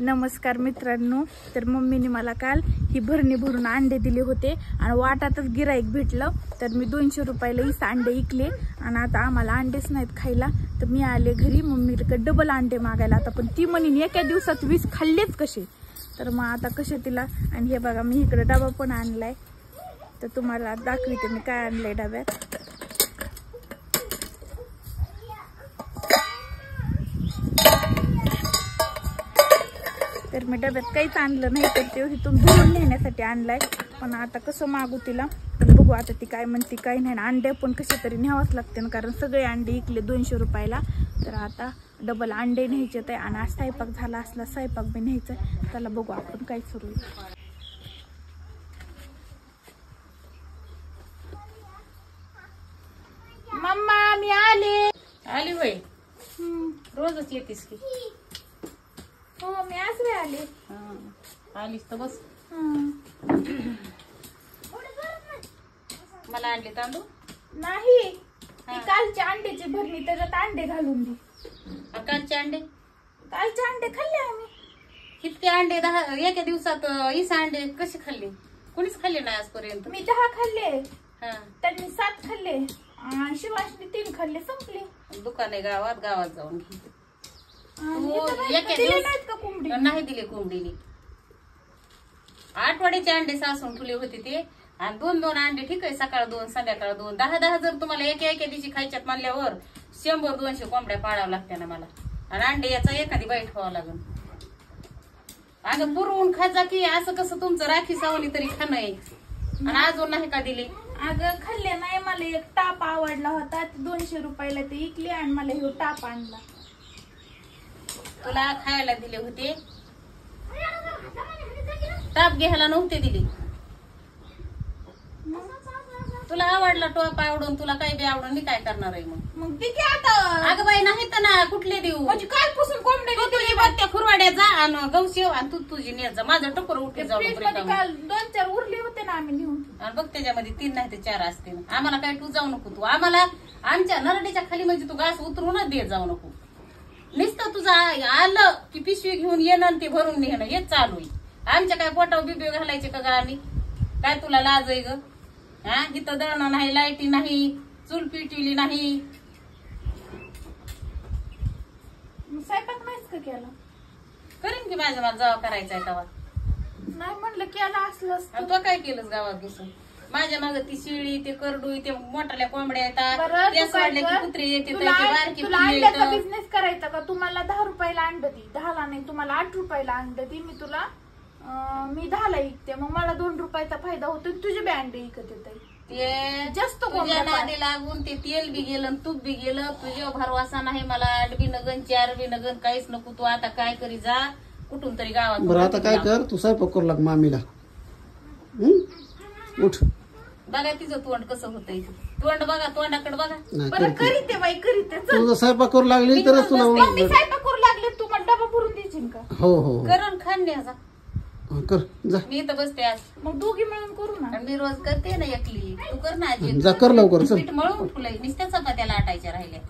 नमस्कार मित्रांनो, तर मम्मीने मला काल ही भरणी भरून अंडे दिले होते आणि वाटातच गिराईक भेटलं तर मी 200 रुपयाला 20 अंडे विकले आणि आता आम्हाला अंडेच नाहीत खायला. तर मी आले घरी मम्मीला डबल अंडे मागायला. आता पण ती म्हणे एका दिवसात 20 खाल्लेच कसे, तर मग आता कसे तिला. आणि हे बघा मी इकडे डबा पण आणलाय, तर तुम्हाला दाखवते मी काय आणलंय डब्यात. तर मी डब्यात काहीच आणलं नाही, तर ते इथून भरून नेण्यासाठी आणलाय. पण आता कसं मागू तिला, पण बघू आता ती काय म्हणते काय नाही. अंडे पण कसे तरी न्यावंच लागते ना, कारण सगळे अंडे विकले 200 रुपयाला. तर आता डबल अंडे न्यायचे ते, आणि आज स्वयंपाक झाला असला स्वयंपाक बी न्यायचा. त्याला बघू आपण काय सुरू. मम्मा मी आली होय. रोजच येतेस की? हो मी आज रे आले. आलीस तर बस. मला आणले तांदूळ नाही, ती कालच्या अंड्याची भरणी त्याच्यात अंडे घालून दे. कालचे अंडे खाल्ले आम्ही. कितके अंडे? 10 एका दिवसात 20 अंडे कसे खाल्ले? कोणीच खाल्ले नाही आजपर्यंत. मी 10 खाल्ले, हा, त्यांनी 7 खाल्ले आणि शिवाशने 3 खाल्ले, संपले. दुकान आहे गावात जाऊन घे. नाही दिले कोंबडीने. आठवड्याचे अंडे सासून ठुले होते ते, आणि 2-2 अंडे ठीक आहे, सकाळ 2 संध्याकाळ 2. 10-10 जर तुम्हाला एका दिवशी खायच्यात म्हणल्यावर 100-200 कोंबड्या पाळावं लागते ना मला. आणि अंडे याचा एखादी बाईट व्हावं लागेल. अगं पुरवून खाजा की, असं कसं तुमचं राखी सावली तरी खाणं आहे आणि अजून नाही का दिले? अगं खाल्ले नाही, मला एक टाप आवडला होता, 200 रुपयाला ते विकले आणि मला हे टाप आणला. तुला खायला दिले होते, ताप घ्यायला नव्हते दिले. तुला आवडला टोप आवडून, तुला काही बी आवडून मी काय करणार आहे मग ते की आता. अगं बाई नाही तर ना, कुठले देऊ? म्हणजे कालपासून कोंबड्या तुझी बघ त्या खुरवाड्या जा आणि गवशी आणि तू तुझी नेत जा. माझं टकोर उठे जाऊन काल 2-4 उरले होते ना आम्ही नेऊन. आणि बघ त्याच्यामध्ये 3 नाही तर 4 असते. आम्हाला काय तू जाऊ नको, तू आम्हाला आमच्या नरडीच्या खाली म्हणजे तू घास उतरूनच देत जाऊ नको. नुसतं तुझं आलं की पिशवी घेऊन येणं आणि ते भरून नेणं हेच चालू आहे. आमच्या काय पोटाव बिबे घालायचे का आम्ही? काय तुला लाज आहे ग? हा, इथं दळणं नाही, लाईटी नाही, चूल पिटवली नाही. स्वयंपाक नाहीच का केला? करीन की माझ्या मला जेव्हा करायचंय तेव्हा. नाही म्हणलं केला असलंच. तो काय केलंस गावात बसून? माझ्या माग ती शिळी, ते करडू, ते मोठ्याल्या कोंबड्या येतात, कुत्रे येते, अंड्याचा बिझनेस करायचा का? तुम्हाला 10 रुपयाला अंड दे, 10ला नाही तुम्हाला 8 रुपयाला अंड दे. मी तुला मी 10ला विकते, मग मला 2 रुपयाचा फायदा होतो. तुझे बी अंडे विकत येत ते जास्त नादी लागून ते तेल बी गेलं, तूप बी गेलं. तुझ्या भरवासा नाही मला. 8 बी नगन, 4 बी नगन, काहीच नको. तू आता काय करी, जा कुठून तरी गावात. बरं आता काय कर, तू स्वयंपाक करू लाग मामीला. उठ बघा तिचं तोंड कसं होतंय. तोंड बघा, तोंडाकडे बघा. बरं करीते बाई, करीते. तुझं स्वयंपाक करू लागली तरच तुला. मी स्वयंपाक करू लागले, तू मला डबा भरून द्यायची का? हो करण खाण्याचा कर जा. मी तर बसते आज. मग दोघी मिळून करू ना. मी रोज करते ना एकली, तू कर ना आजी. जा कर लवकर. पीठ मळून फुलय नुसत्या चपात्या लाटायच्या राहिल्या.